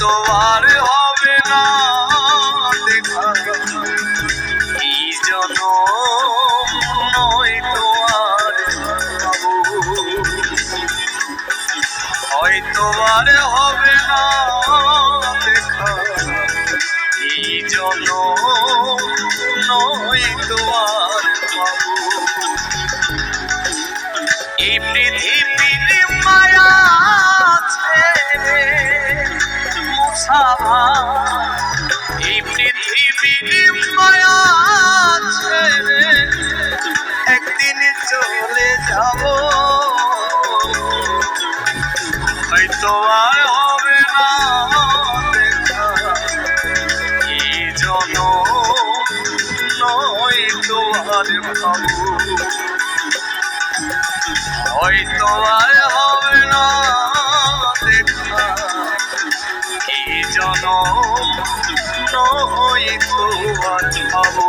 হয়তো আর হবে না দেখা, এই জনম নয়তো আর পাবো, হয়তো আর হবে না দেখা, এই জনম নয়তো আর পাবো। এই পৃথিবীর মায়া ছেড়ে মুসাফা, এই পৃথিবীর মায়া ছেড়ে একদিন চলে যাব, হয়তো আর হবে না দেখা, এই জনম নয়তো আর পাবো, হয়তো আর হবে না দেখা, এই জনম নয়তো আর পাবো।